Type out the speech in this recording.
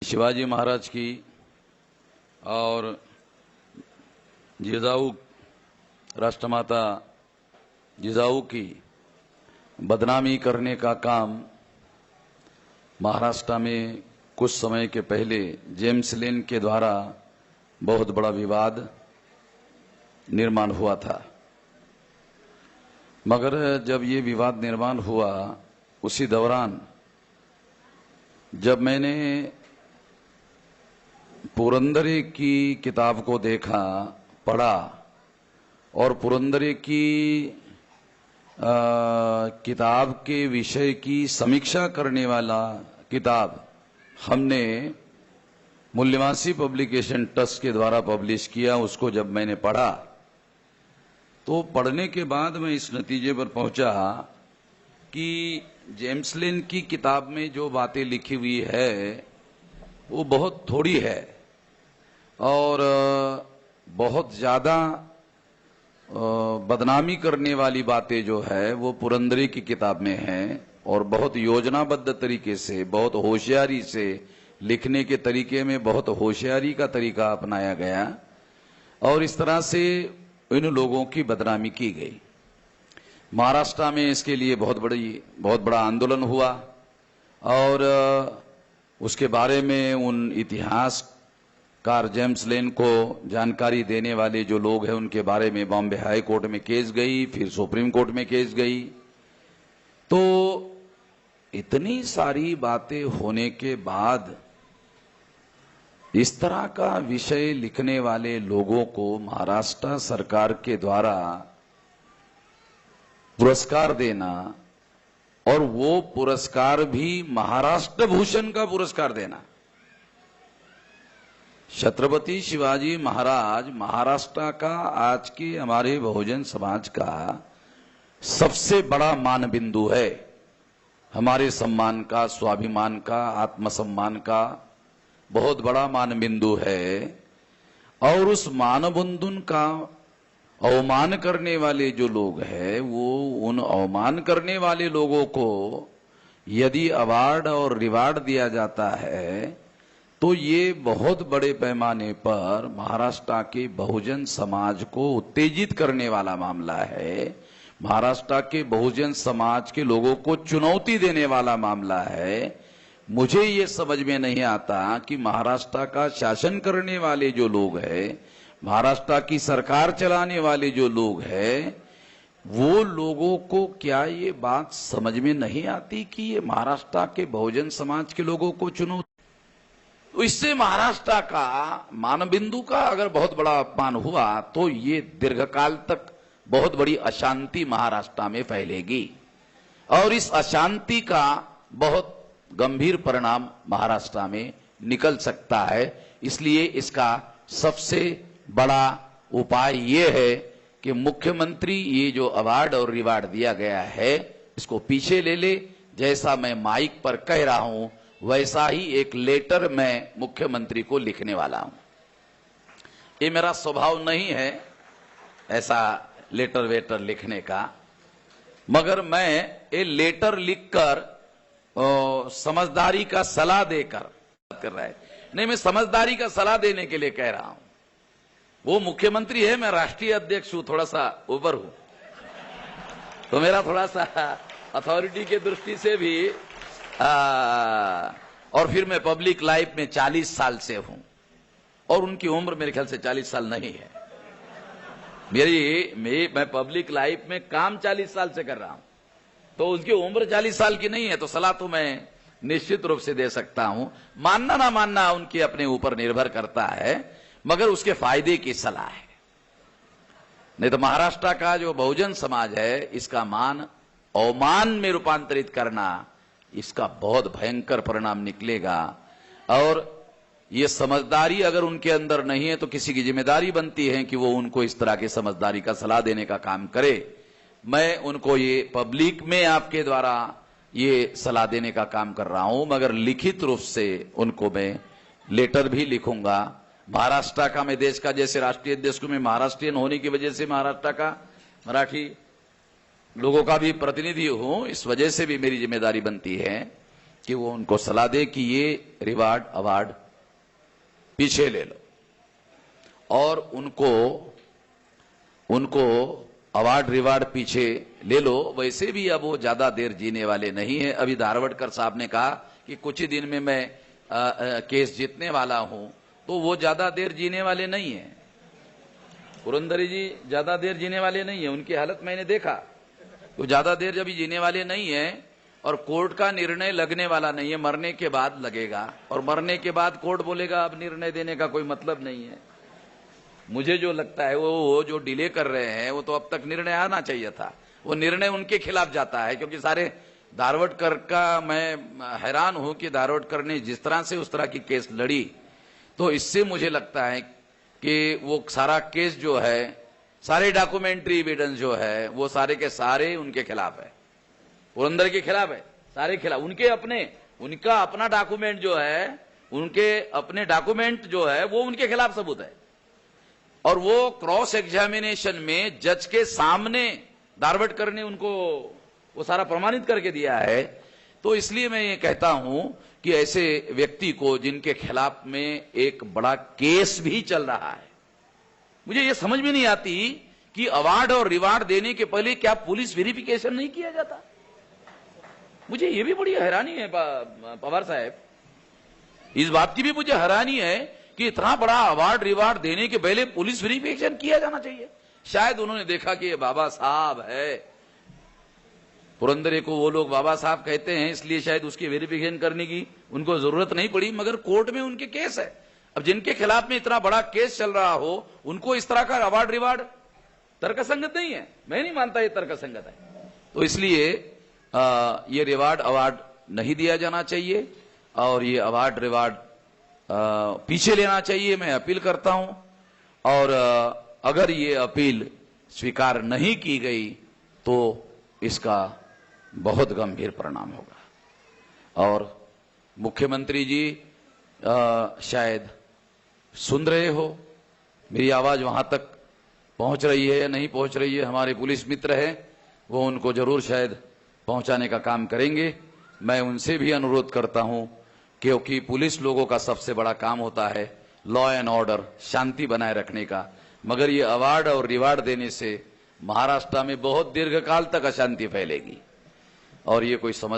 शिवाजी महाराज की और जिजाऊ राष्ट्रमाता जिजाऊ की बदनामी करने का काम महाराष्ट्र में कुछ समय के पहले जेम्स लेन के द्वारा बहुत बड़ा विवाद निर्माण हुआ था। मगर जब ये विवाद निर्माण हुआ उसी दौरान जब मैंने पुरंदरे की किताब को देखा, पढ़ा और पुरंदरे की किताब के विषय की समीक्षा करने वाला किताब हमने मूल्यवासी पब्लिकेशन ट्रस्ट के द्वारा पब्लिश किया, उसको जब मैंने पढ़ा तो पढ़ने के बाद मैं इस नतीजे पर पहुंचा कि जेम्स लेन की किताब में जो बातें लिखी हुई है वो बहुत थोड़ी है और बहुत ज्यादा बदनामी करने वाली बातें जो है वो पुरंदरे की किताब में है और बहुत योजनाबद्ध तरीके से, बहुत होशियारी से लिखने के तरीके में बहुत होशियारी का तरीका अपनाया गया और इस तरह से इन लोगों की बदनामी की गई। महाराष्ट्र में इसके लिए बहुत बड़ा आंदोलन हुआ और उसके बारे में उन इतिहासकार जेम्स लेन को जानकारी देने वाले जो लोग हैं उनके बारे में बॉम्बे हाई कोर्ट में केस गई, फिर सुप्रीम कोर्ट में केस गई। तो इतनी सारी बातें होने के बाद इस तरह का विषय लिखने वाले लोगों को महाराष्ट्र सरकार के द्वारा पुरस्कार देना और वो पुरस्कार भी महाराष्ट्र भूषण का पुरस्कार देना। छत्रपति शिवाजी महाराज महाराष्ट्र का, आज के हमारे बहुजन समाज का सबसे बड़ा मान बिंदु है, हमारे सम्मान का, स्वाभिमान का, आत्मसम्मान का बहुत बड़ा मान बिंदु है। और उस मान बिंदु का अवमान करने वाले जो लोग हैं वो उन अवमान करने वाले लोगों को यदि अवार्ड और रिवार्ड दिया जाता है तो ये बहुत बड़े पैमाने पर महाराष्ट्र के बहुजन समाज को उत्तेजित करने वाला मामला है, महाराष्ट्र के बहुजन समाज के लोगों को चुनौती देने वाला मामला है। मुझे ये समझ में नहीं आता कि महाराष्ट्र का शासन करने वाले जो लोग हैं, महाराष्ट्र की सरकार चलाने वाले जो लोग हैं, वो लोगों को क्या ये बात समझ में नहीं आती कि ये महाराष्ट्र के बहुजन समाज के लोगों को चुनौती, तो इससे महाराष्ट्र का मानबिंदु का अगर बहुत बड़ा अपमान हुआ तो ये दीर्घकाल तक बहुत बड़ी अशांति महाराष्ट्र में फैलेगी और इस अशांति का बहुत गंभीर परिणाम महाराष्ट्र में निकल सकता है। इसलिए इसका सबसे बड़ा उपाय ये है कि मुख्यमंत्री ये जो अवार्ड और रिवार्ड दिया गया है इसको पीछे ले ले। जैसा मैं माइक पर कह रहा हूं वैसा ही एक लेटर मैं मुख्यमंत्री को लिखने वाला हूं। ये मेरा स्वभाव नहीं है ऐसा लेटर वेटर लिखने का, मगर मैं ये लेटर लिखकर समझदारी का सलाह देकर कर रहा है। नहीं, मैं समझदारी का सलाह देने के लिए कह रहा हूं। वो मुख्यमंत्री है, मैं राष्ट्रीय अध्यक्ष हूं, थोड़ा सा ऊपर हूं, तो मेरा थोड़ा सा अथॉरिटी के दृष्टि से भी और फिर मैं पब्लिक लाइफ में 40 साल से हूं और उनकी उम्र मेरे ख्याल से 40 साल नहीं है। मैं पब्लिक लाइफ में काम 40 साल से कर रहा हूं, तो उसकी उम्र 40 साल की नहीं है, तो सलाह तो मैं निश्चित रूप से दे सकता हूं। मानना ना मानना उनके अपने ऊपर निर्भर करता है, मगर उसके फायदे की सलाह है। नहीं तो महाराष्ट्र का जो बहुजन समाज है इसका मान अवमान में रूपांतरित करना, इसका बहुत भयंकर परिणाम निकलेगा। और ये समझदारी अगर उनके अंदर नहीं है तो किसी की जिम्मेदारी बनती है कि वो उनको इस तरह की समझदारी का सलाह देने का काम करे। मैं उनको ये पब्लिक में आपके द्वारा ये सलाह देने का काम कर रहा हूं, मगर लिखित रूप से उनको मैं लेटर भी लिखूंगा। महाराष्ट्र का, मैं देश का जैसे राष्ट्रीय अध्यक्ष को, मैं महाराष्ट्रियन होने की वजह से महाराष्ट्र का, मराठी लोगों का भी प्रतिनिधि हूं, इस वजह से भी मेरी जिम्मेदारी बनती है कि वो उनको सलाह दे कि ये रिवार्ड अवार्ड पीछे ले लो, और उनको अवार्ड रिवार्ड पीछे ले लो। वैसे भी अब वो ज्यादा देर जीने वाले नहीं है। अभी धारवडकर साहब ने कहा कि कुछ ही दिन में मैं केस जीतने वाला हूं, तो वो ज्यादा देर जीने वाले नहीं है। पुरंदरे जी ज्यादा देर जीने वाले नहीं है, उनकी हालत मैंने देखा। तो ज्यादा देर जब जीने वाले नहीं है और कोर्ट का निर्णय लगने वाला नहीं है, मरने के बाद लगेगा, और मरने के बाद कोर्ट बोलेगा अब निर्णय देने का कोई मतलब नहीं है। मुझे जो लगता है वो जो डिले कर रहे हैं वो तो अब तक निर्णय आना चाहिए था। वो निर्णय उनके खिलाफ जाता है, क्योंकि सारे धारवडकर का मैं हैरान हूं कि धारवडकर ने जिस तरह से उस तरह की केस लड़ी, तो इससे मुझे लगता है कि वो सारा केस जो है, सारे डॉक्यूमेंट्री एविडेंस जो है वो सारे के सारे उनके खिलाफ है, पुरंदर के खिलाफ है, सारे खिलाफ। उनका अपना डॉक्यूमेंट जो है, उनके अपने डॉक्यूमेंट जो है वो उनके खिलाफ सबूत है, और वो क्रॉस एग्जामिनेशन में जज के सामने धारवडकर ने उनको वो सारा प्रमाणित करके दिया है। तो इसलिए मैं ये कहता हूं कि ऐसे व्यक्ति को जिनके खिलाफ में एक बड़ा केस भी चल रहा है, मुझे ये समझ में नहीं आती कि अवार्ड और रिवार्ड देने के पहले क्या पुलिस वेरिफिकेशन नहीं किया जाता। मुझे ये भी बड़ी हैरानी है पवार साहब, इस बात की भी मुझे हैरानी है कि इतना बड़ा अवार्ड रिवार्ड देने के पहले पुलिस वेरिफिकेशन किया जाना चाहिए। शायद उन्होंने देखा कि ये बाबा साहब है, पुरंदरे को वो लोग बाबा साहब कहते हैं, इसलिए शायद उसकी वेरिफिकेशन करने की उनको जरूरत नहीं पड़ी। मगर कोर्ट में उनके केस है, अब जिनके खिलाफ में इतना बड़ा केस चल रहा हो, उनको इस तरह का अवार्ड रिवार्ड तर्कसंगत नहीं है। मैं नहीं मानता ये तर्कसंगत है। तो इसलिए ये रिवार्ड अवार्ड नहीं दिया जाना चाहिए, और ये अवार्ड रिवार्ड पीछे लेना चाहिए। मैं अपील करता हूं, और अगर ये अपील स्वीकार नहीं की गई तो इसका बहुत गंभीर परिणाम होगा। और मुख्यमंत्री जी शायद सुन रहे हो, मेरी आवाज वहां तक पहुंच रही है या नहीं पहुंच रही है। हमारे पुलिस मित्र हैं, वो उनको जरूर शायद पहुंचाने का काम करेंगे। मैं उनसे भी अनुरोध करता हूं, क्योंकि पुलिस लोगों का सबसे बड़ा काम होता है लॉ एंड ऑर्डर, शांति बनाए रखने का। मगर ये अवार्ड और रिवार्ड देने से महाराष्ट्र में बहुत दीर्घकाल तक अशांति फैलेगी, और ये कोई समझ